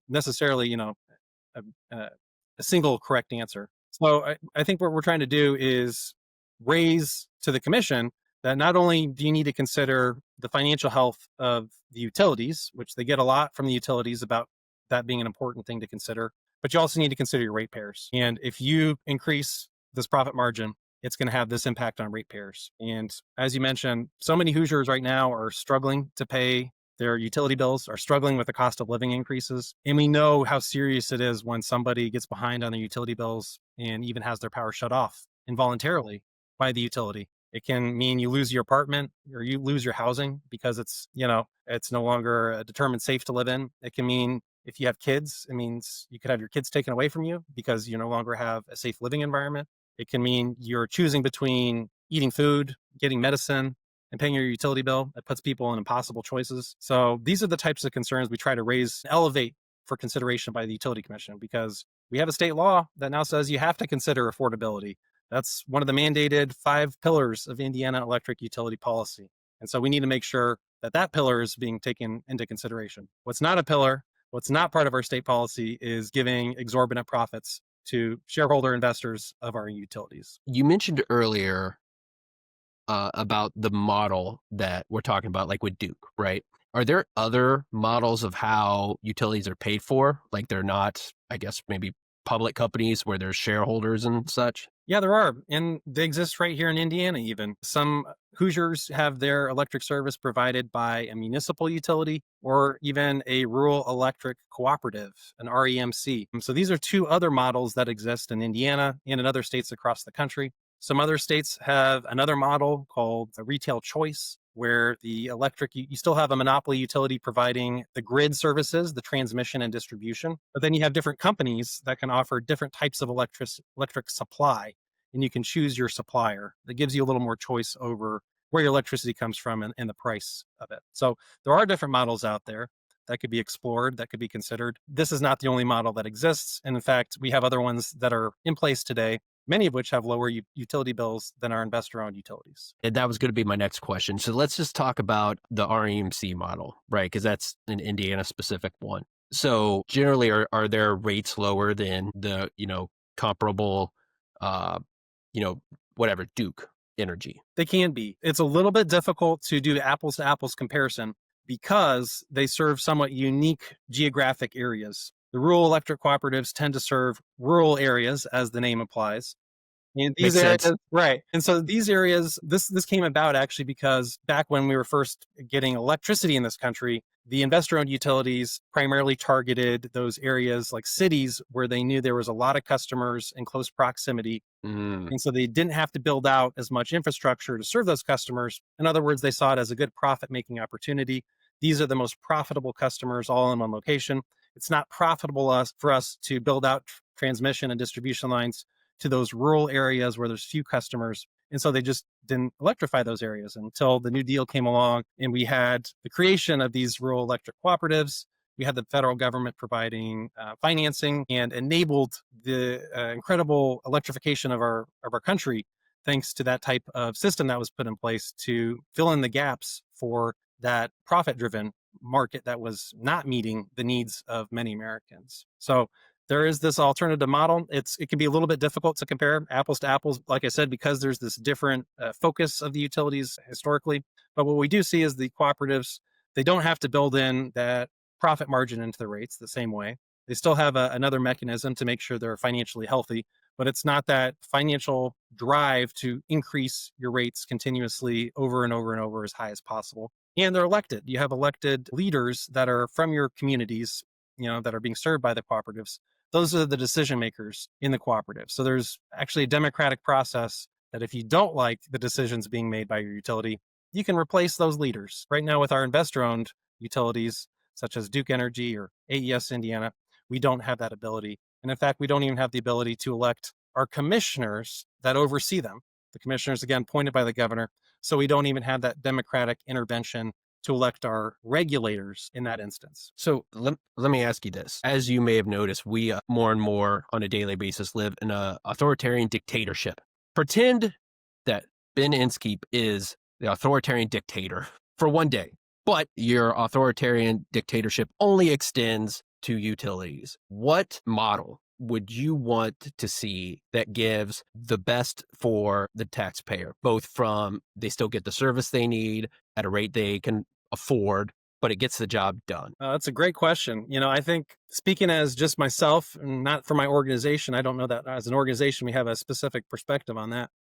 [SPEAKER 2] necessarily, a single correct answer. So I think what we're trying to do is raise to the commission that not only do you need to consider the financial health of the utilities, which they get a lot from the utilities about that being an important thing to consider, but you also need to consider your ratepayers. And if you increase this profit margin, it's going to have this impact on ratepayers. And as you mentioned, so many Hoosiers right now are struggling to pay their utility bills, are struggling with the cost of living increases. And we know how serious it is when somebody gets behind on their utility bills and even has their power shut off involuntarily by the utility. It can mean you lose your apartment or you lose your housing because it's no longer determined safe to live in. It can mean if you have kids, it means you could have your kids taken away from you because you no longer have a safe living environment. It can mean you're choosing between eating food, getting medicine, and paying your utility bill. It puts people in impossible choices. So these are the types of concerns we try to raise, elevate for consideration by the Utility Commission, because we have a state law that now says you have to consider affordability. That's one of the mandated 5 pillars of Indiana electric utility policy. And so we need to make sure that that pillar is being taken into consideration. What's not a pillar, what's not part of our state policy, is giving exorbitant profits to shareholder investors of our utilities.
[SPEAKER 1] You mentioned earlier about the model that we're talking about, like with Duke, right? Are there other models of how utilities are paid for? Like they're not, I guess, maybe public companies where there's shareholders and such?
[SPEAKER 2] Yeah, there are. And they exist right here in Indiana, even. Some Hoosiers have their electric service provided by a municipal utility or even a rural electric cooperative, an REMC. So these are 2 other models that exist in Indiana and in other states across the country. Some other states have another model called the retail choice, where the electric, you still have a monopoly utility providing the grid services, the transmission and distribution, but then you have different companies that can offer different types of electric supply, and you can choose your supplier. That gives you a little more choice over where your electricity comes from and the price of it. So there are different models out there that could be explored, that could be considered. This is not the only model that exists. And in fact, we have other ones that are in place today, many of which have lower utility bills than our investor-owned utilities.
[SPEAKER 1] And that was going to be my next question. So let's just talk about the REMC model, right? Because that's an Indiana-specific one. So generally, are their rates lower than the, comparable, whatever, Duke Energy?
[SPEAKER 2] They can be. It's a little bit difficult to do apples to apples comparison because they serve somewhat unique geographic areas. The rural electric cooperatives tend to serve rural areas, as the name implies. And these
[SPEAKER 1] Makes
[SPEAKER 2] areas,
[SPEAKER 1] sense.
[SPEAKER 2] right. And so these areas, this came about actually because back when we were first getting electricity in this country, the investor-owned utilities primarily targeted those areas like cities where they knew there was a lot of customers in close proximity. And so they didn't have to build out as much infrastructure to serve those customers. In other words, they saw it as a good profit-making opportunity. These are the most profitable customers all in one location. It's not profitable for us to build out transmission and distribution lines to those rural areas where there's few customers. And so they just didn't electrify those areas until the New Deal came along and we had the creation of these rural electric cooperatives. We had the federal government providing financing and enabled the incredible electrification of our country, thanks to that type of system that was put in place to fill in the gaps for that profit-driven market that was not meeting the needs of many Americans. So there is this alternative model. It can be a little bit difficult to compare apples to apples, like I said, because there's this different focus of the utilities historically. But what we do see is the cooperatives, they don't have to build in that profit margin into the rates the same way. They still have another mechanism to make sure they're financially healthy, but it's not that financial drive to increase your rates continuously over and over and over as high as possible. And they're elected. You have elected leaders that are from your communities, that are being served by the cooperatives. Those are the decision makers in the cooperative. So there's actually a democratic process that if you don't like the decisions being made by your utility, you can replace those leaders. Right now with our investor-owned utilities, such as Duke Energy or AES Indiana, we don't have that ability. And in fact, we don't even have the ability to elect our commissioners that oversee them. The commissioners, again, appointed by the governor. So we don't even have that democratic intervention to elect our regulators in that instance.
[SPEAKER 1] So let me ask you this. As you may have noticed, we more and more on a daily basis live in an authoritarian dictatorship. Pretend that Ben Inskeep is the authoritarian dictator for one day, but your authoritarian dictatorship only extends to utilities. What model would you want to see that gives the best for the taxpayer, both from they still get the service they need at a rate they can afford, but it gets the job done?
[SPEAKER 2] That's a great question. I think speaking as just myself and not for my organization, I don't know that as an organization, we have a specific perspective on that.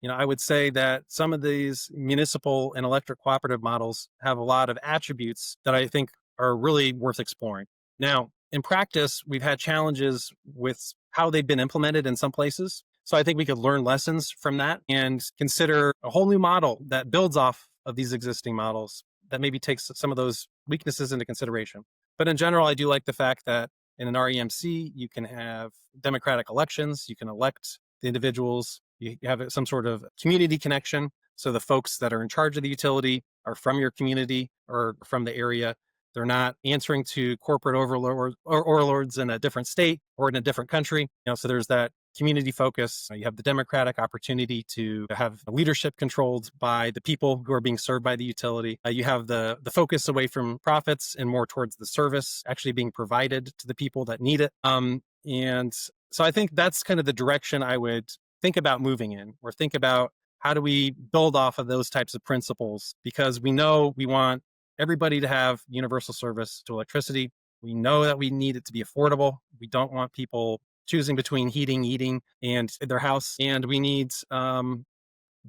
[SPEAKER 2] I would say that some of these municipal and electric cooperative models have a lot of attributes that I think are really worth exploring. Now, in practice, we've had challenges with how they've been implemented in some places. So I think we could learn lessons from that and consider a whole new model that builds off of these existing models that maybe takes some of those weaknesses into consideration. But in general, I do like the fact that in an REMC, you can have democratic elections, you can elect the individuals, You have some sort of community connection. So the folks that are in charge of the utility are from your community or from the area. They're not answering to corporate overlords in a different state or in a different country. So there's that community focus. You have the democratic opportunity to have leadership controlled by the people who are being served by the utility. You have the focus away from profits and more towards the service actually being provided to the people that need it. And so I think that's kind of the direction I would think about moving in, or think about how do we build off of those types of principles, because we know we want everybody to have universal service to electricity. We know that we need it to be affordable. We don't want people choosing between heating, eating, and their house. And we need a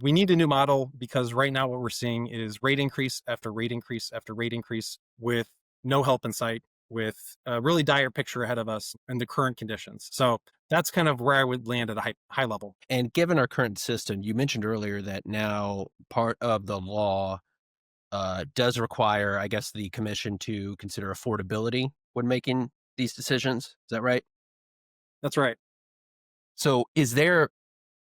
[SPEAKER 2] new model, because right now what we're seeing is rate increase after rate increase after rate increase with no help in sight, with a really dire picture ahead of us in the current conditions. So that's kind of where I would land at a high level.
[SPEAKER 1] And given our current system, you mentioned earlier that now part of the law does require, I guess, the commission to consider affordability when making these decisions. Is that right?
[SPEAKER 2] That's right.
[SPEAKER 1] So is there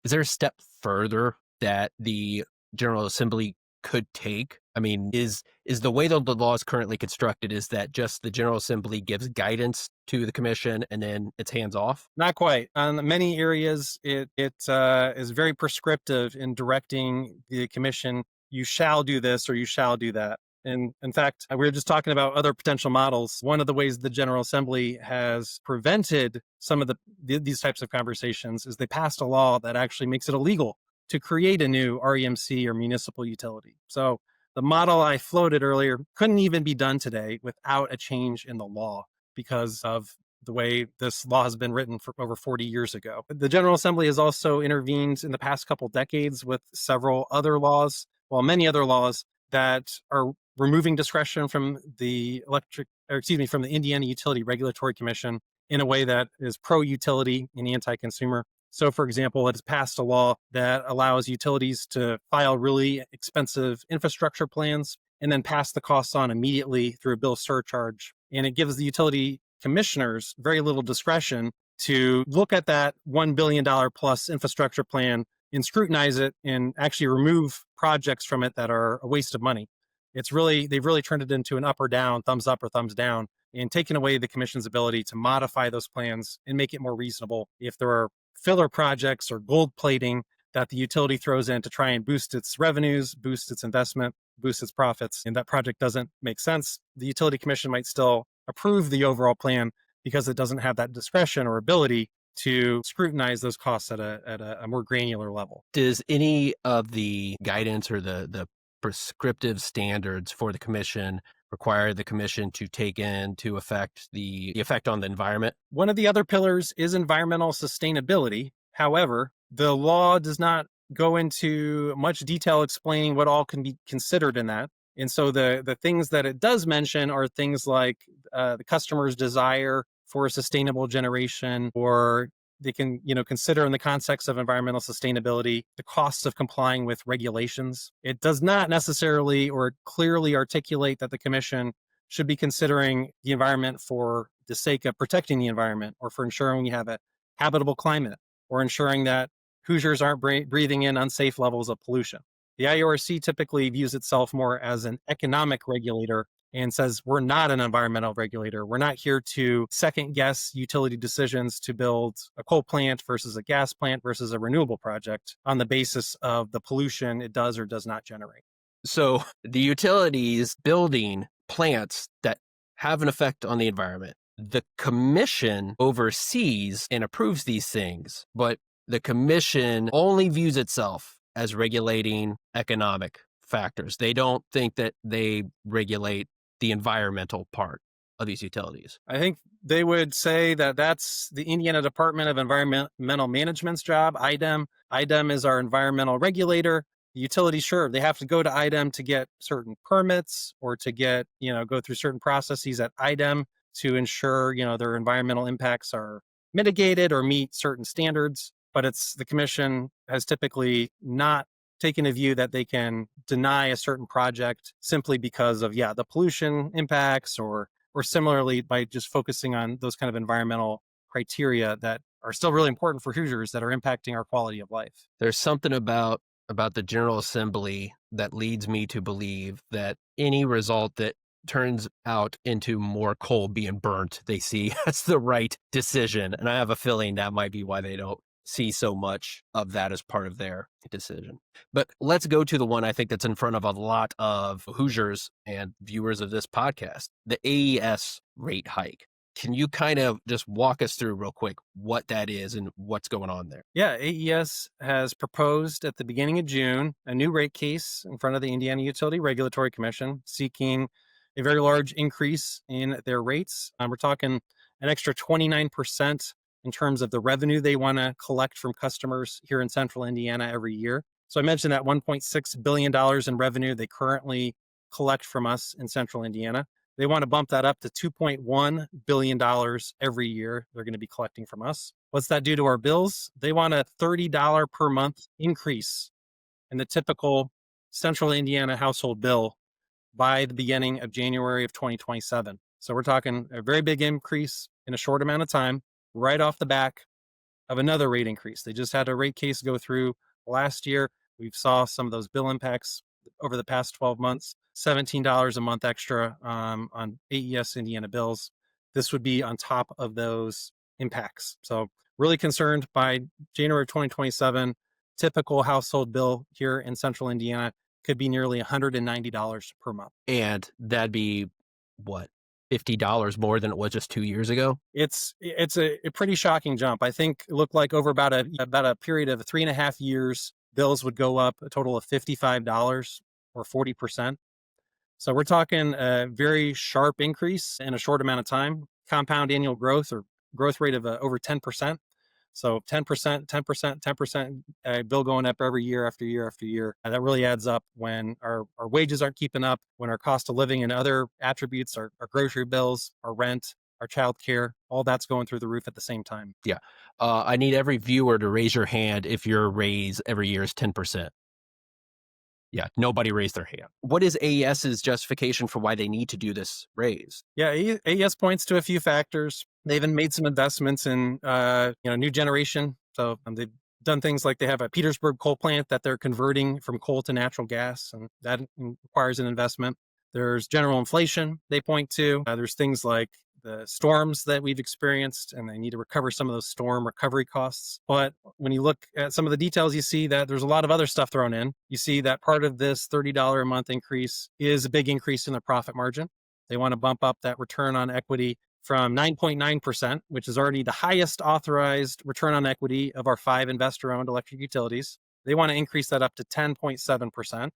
[SPEAKER 1] a step further that the General Assembly could take? I mean, is the way that the law is currently constructed, is that just the General Assembly gives guidance to the commission and then it's hands off?
[SPEAKER 2] Not quite. On many areas, it is very prescriptive in directing the commission, you shall do this or you shall do that. And in fact, we were just talking about other potential models. One of the ways the General Assembly has prevented some of these types of conversations is they passed a law that actually makes it illegal to create a new REMC or municipal utility. So the model I floated earlier couldn't even be done today without a change in the law, because of the way this law has been written for over 40 years ago. The General Assembly has also intervened in the past couple decades with several other laws, many other laws that are removing discretion from the from the Indiana Utility Regulatory Commission in a way that is pro-utility and anti-consumer. So, for example, it has passed a law that allows utilities to file really expensive infrastructure plans and then pass the costs on immediately through a bill surcharge. And it gives the utility commissioners very little discretion to look at that $1 billion plus infrastructure plan and scrutinize it and actually remove projects from it that are a waste of money. They've really turned it into an up or down, thumbs up or thumbs down, and taken away the commission's ability to modify those plans and make it more reasonable. If there are filler projects or gold plating that the utility throws in to try and boost its revenues, boost its investment, boost its profits, and that project doesn't make sense, the utility commission might still approve the overall plan because it doesn't have that discretion or ability to scrutinize those costs at a more granular level.
[SPEAKER 1] Does any of the guidance or the prescriptive standards for the commission require the commission to take into effect the effect on the environment?
[SPEAKER 2] One of the other pillars is environmental sustainability. However, the law does not go into much detail explaining what all can be considered in that. And so the things that it does mention are things like the customer's desire for a sustainable generation, or they can consider in the context of environmental sustainability the costs of complying with regulations. It does not necessarily or clearly articulate that the commission should be considering the environment for the sake of protecting the environment, or for ensuring we have a habitable climate, or ensuring that Hoosiers aren't breathing in unsafe levels of pollution. The IURC typically views itself more as an economic regulator and says we're not an environmental regulator. We're not here to second guess utility decisions to build a coal plant versus a gas plant versus a renewable project on the basis of the pollution it does or does not generate.
[SPEAKER 1] So the utilities building plants that have an effect on the environment, the commission oversees and approves these things, but the commission only views itself as regulating economic factors. They don't think that they regulate the environmental part of these utilities.
[SPEAKER 2] I think they would say that that's the Indiana Department of Environmental Management's job, IDEM. IDEM is our environmental regulator. The utilities, sure, they have to go to IDEM to get certain permits or to get, go through certain processes at IDEM to ensure, their environmental impacts are mitigated or meet certain standards. But the commission has typically not taken a view that they can deny a certain project simply because of, the pollution impacts, or similarly by just focusing on those kind of environmental criteria that are still really important for Hoosiers that are impacting our quality of life.
[SPEAKER 1] There's something about the General Assembly that leads me to believe that any result that turns out into more coal being burnt, they see as the right decision. And I have a feeling that might be why they don't see so much of that as part of their decision. But let's go to the one I think that's in front of a lot of Hoosiers and viewers of this podcast, the AES rate hike. Can you kind of just walk us through real quick what that is and what's going on there?
[SPEAKER 2] Yeah, AES has proposed at the beginning of June a new rate case in front of the Indiana Utility Regulatory Commission seeking a very large increase in their rates. We're talking an extra 29% in terms of the revenue they want to collect from customers here in central Indiana every year. So I mentioned that $1.6 billion in revenue they currently collect from us in central Indiana. They want to bump that up to $2.1 billion every year they're going to be collecting from us. What's that do to our bills? They want a $30 per month increase in the typical central Indiana household bill by the beginning of January of 2027. So we're talking a very big increase in a short amount of time, right off the back of another rate increase. They just had a rate case go through last year. We saw some of those bill impacts over the past 12 months, $17 a month extra on AES Indiana bills. This would be on top of those impacts. So really concerned by January of 2027, typical household bill here in central Indiana could be nearly $190 per month.
[SPEAKER 1] And that'd be what, $50 more than it was just 2 years ago?
[SPEAKER 2] It's a pretty shocking jump. I think it looked like over about a period of 3.5 years, bills would go up a total of $55 or 40%. So we're talking a very sharp increase in a short amount of time, compound annual growth or growth rate of over 10%. So 10%, 10%, 10%, bill going up every year after year after year. And that really adds up when our wages aren't keeping up, when our cost of living and other attributes, our grocery bills, our rent, our childcare, all that's going through the roof at the same time.
[SPEAKER 1] Yeah. I need every viewer to raise your hand if your raise every year is 10%. Yeah, nobody raised their hand. What is AES's justification for why they need to do this raise?
[SPEAKER 2] Yeah, AES points to a few factors. They even made some investments in new generation. So they've done things like they have a Petersburg coal plant that they're converting from coal to natural gas, and that requires an investment. There's general inflation they point to. There's things like the storms that we've experienced, and they need to recover some of those storm recovery costs. But when you look at some of the details, you see that there's a lot of other stuff thrown in. You see that part of this $30 a month increase is a big increase in the profit margin. They want to bump up that return on equity from 9.9%, which is already the highest authorized return on equity of our 5 investor-owned electric utilities. They want to increase that up to 10.7%.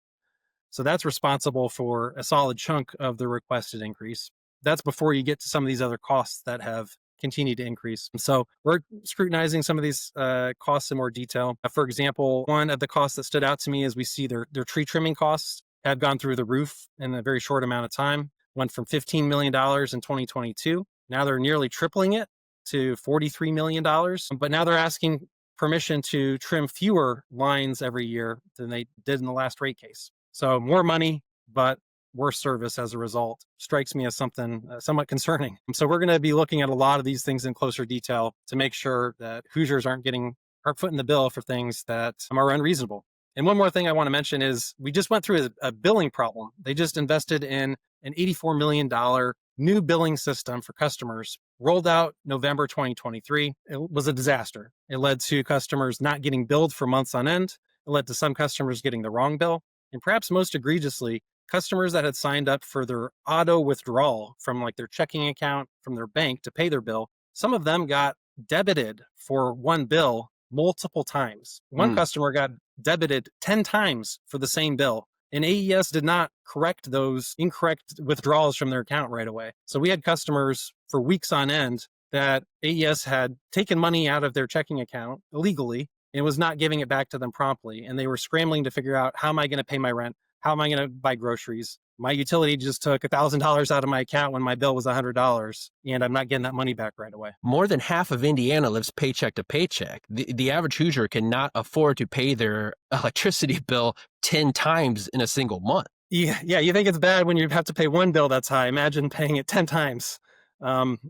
[SPEAKER 2] So that's responsible for a solid chunk of the requested increase. That's before you get to some of these other costs that have continued to increase. So we're scrutinizing some of these costs in more detail. For example, one of the costs that stood out to me is we see their tree trimming costs have gone through the roof in a very short amount of time. Went from $15 million in 2022. Now they're nearly tripling it to $43 million. But now they're asking permission to trim fewer lines every year than they did in the last rate case. So more money, but worse service as a result. Strikes me as something somewhat concerning. So we're going to be looking at a lot of these things in closer detail to make sure that Hoosiers aren't getting our foot in the bill for things that are unreasonable. And one more thing I want to mention is we just went through a billing problem. They just invested in an $84 million new billing system for customers, rolled out November 2023. It was a disaster. It led to customers not getting billed for months on end. It led to some customers getting the wrong bill. And perhaps most egregiously, customers that had signed up for their auto withdrawal from like their checking account from their bank to pay their bill, some of them got debited for one bill multiple times. One customer got debited 10 times for the same bill. And AES did not correct those incorrect withdrawals from their account right away. So we had customers for weeks on end that AES had taken money out of their checking account illegally and was not giving it back to them promptly. And they were scrambling to figure out, how am I going to pay my rent? How am I going to buy groceries? My utility just took $1,000 out of my account when my bill was $100, and I'm not getting that money back right away.
[SPEAKER 1] More than half of Indiana lives paycheck to paycheck. The average Hoosier cannot afford to pay their electricity bill 10 times in a single month.
[SPEAKER 2] Yeah, you think it's bad when you have to pay one bill that's high. Imagine paying it 10 times.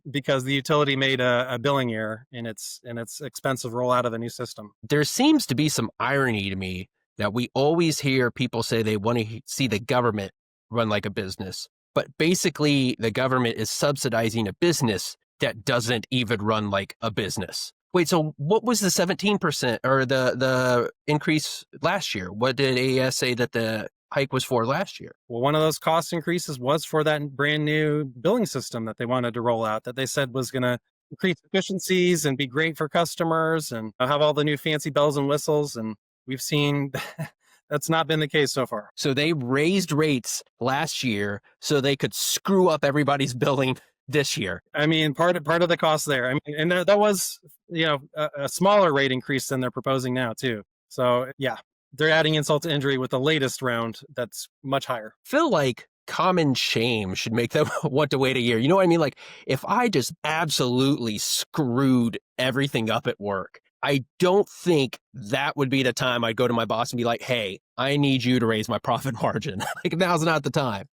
[SPEAKER 2] because the utility made a billing error in its expensive rollout of the new system.
[SPEAKER 1] There seems to be some irony to me that we always hear people say they want to see the government run like a business, but basically the government is subsidizing a business that doesn't even run like a business. Wait, so what was the 17% or the increase last year? What did AES say that the hike was for last year?
[SPEAKER 2] Well, one of those cost increases was for that brand new billing system that they wanted to roll out, that they said was going to increase efficiencies and be great for customers and have all the new fancy bells and whistles. And we've seen that's not been the case so far.
[SPEAKER 1] So they raised rates last year so they could screw up everybody's billing this year.
[SPEAKER 2] I mean, part of the cost there. I mean, and that was, a smaller rate increase than they're proposing now too. So yeah, they're adding insult to injury with the latest round that's much higher.
[SPEAKER 1] Feel like common shame should make them want to wait a year. You know what I mean? Like if I just absolutely screwed everything up at work, I don't think that would be the time I'd go to my boss and be like, hey, I need you to raise my profit margin. Like now's not the time.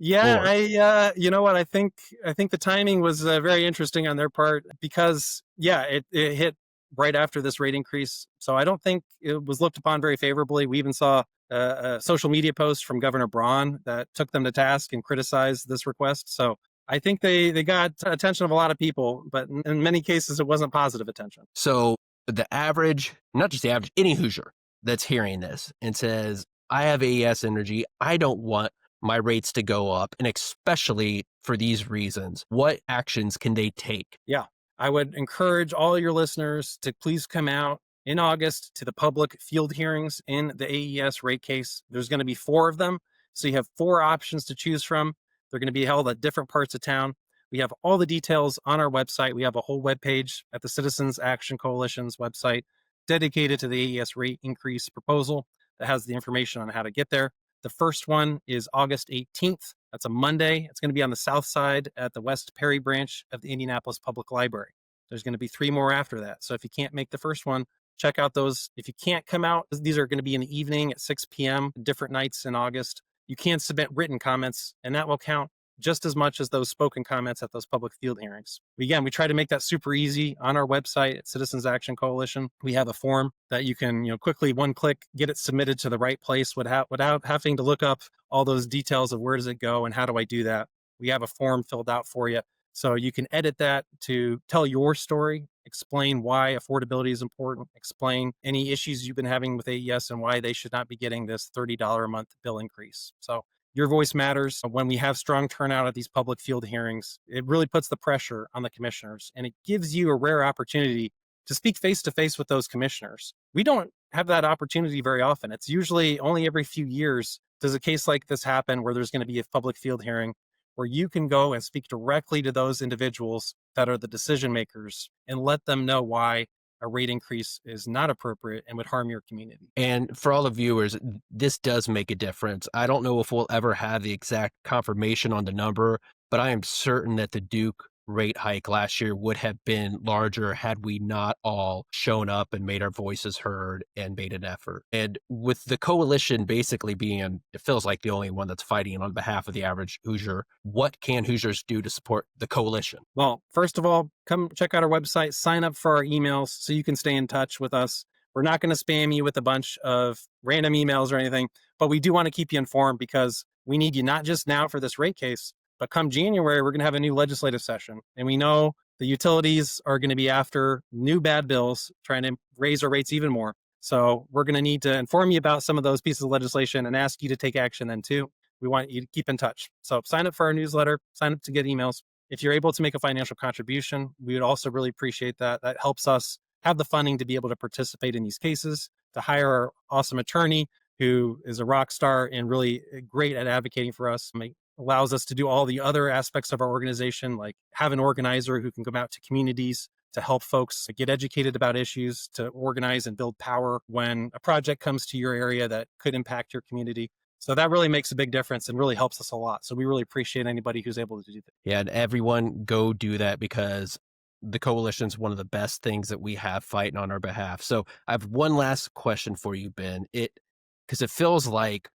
[SPEAKER 2] Yeah, you know what? I think the timing was very interesting on their part because, it hit right after this rate increase. So I don't think it was looked upon very favorably. We even saw a social media post from Governor Braun that took them to task and criticized this request. So I think they got attention of a lot of people, but in many cases, it wasn't positive attention.
[SPEAKER 1] So the average, not just the average, any Hoosier that's hearing this and says, I have AES Energy, I don't want my rates to go up, and especially for these reasons, what actions can they take?
[SPEAKER 2] Yeah, I would encourage all your listeners to please come out in August to the public field hearings in the AES rate case. There's going to be 4 of them. So you have 4 options to choose from. They're going to be held at different parts of town. We have all the details on our website. We have a whole webpage at the Citizens Action Coalition's website dedicated to the AES rate increase proposal that has the information on how to get there. The first one is August 18th. That's a Monday. It's going to be on the south side at the West Perry branch of the Indianapolis Public Library. There's going to be 3 more after that. So if you can't make the first one, check out those. If you can't come out, these are going to be in the evening at 6 p.m., different nights in August. You can submit written comments, and that will count just as much as those spoken comments at those public field hearings. Again, we try to make that super easy on our website at Citizens Action Coalition. We have a form that you can, quickly, one click, get it submitted to the right place without having to look up all those details of where does it go and how do I do that. We have a form filled out for you. So you can edit that to tell your story, explain why affordability is important, explain any issues you've been having with AES and why they should not be getting this $30 a month bill increase. So your voice matters. When we have strong turnout at these public field hearings, it really puts the pressure on the commissioners, and it gives you a rare opportunity to speak face to face with those commissioners. We don't have that opportunity very often. It's usually only every few years does a case like this happen where there's going to be a public field hearing where you can go and speak directly to those individuals that are the decision makers and let them know why a rate increase is not appropriate and would harm your community.
[SPEAKER 1] And for all the viewers, this does make a difference. I don't know if we'll ever have the exact confirmation on the number, but I am certain that the Duke rate hike last year would have been larger had we not all shown up and made our voices heard and made an effort. And with the coalition basically being, it feels like the only one that's fighting on behalf of the average Hoosier, what can Hoosiers do to support the coalition?
[SPEAKER 2] Well, first of all, come check out our website, sign up for our emails so you can stay in touch with us. We're not going to spam you with a bunch of random emails or anything, but we do want to keep you informed because we need you not just now for this rate case, but come January, we're going to have a new legislative session. And we know the utilities are going to be after new bad bills, trying to raise our rates even more. So we're going to need to inform you about some of those pieces of legislation and ask you to take action then too. We want you to keep in touch. So sign up for our newsletter, sign up to get emails. If you're able to make a financial contribution, we would also really appreciate that. That helps us have the funding to be able to participate in these cases, to hire our awesome attorney who is a rock star and really great at advocating for us. Allows us to do all the other aspects of our organization, like have an organizer who can come out to communities to help folks get educated about issues, to organize and build power when a project comes to your area that could impact your community. So that really makes a big difference and really helps us a lot. So we really appreciate anybody who's able to do that.
[SPEAKER 1] Yeah, and everyone go do that because the coalition is one of the best things that we have fighting on our behalf. So I have one last question for you, Ben. Because it feels like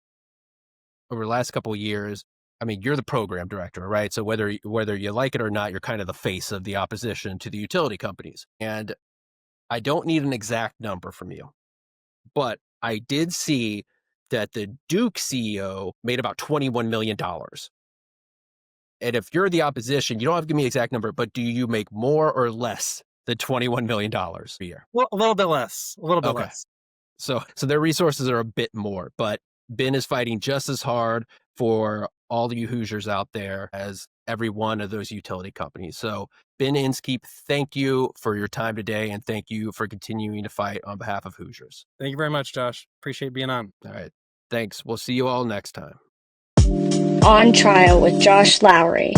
[SPEAKER 1] over the last couple of years, I mean, you're the program director, right? So whether you like it or not, you're kind of the face of the opposition to the utility companies. And I don't need an exact number from you, but I did see that the Duke CEO made about $21 million. And if you're the opposition, you don't have to give me an exact number, but do you make more or less than $21 million a year?
[SPEAKER 2] Well, a little bit less. A little bit
[SPEAKER 1] Okay.
[SPEAKER 2] less.
[SPEAKER 1] So their resources are a bit more, but Ben is fighting just as hard for all of you Hoosiers out there as every one of those utility companies. So Ben Inskeep, thank you for your time today, and thank you for continuing to fight on behalf of Hoosiers.
[SPEAKER 2] Thank you very much, Josh. Appreciate being on.
[SPEAKER 1] All right. Thanks. We'll see you all next time.
[SPEAKER 3] On Trial with Josh Lowry.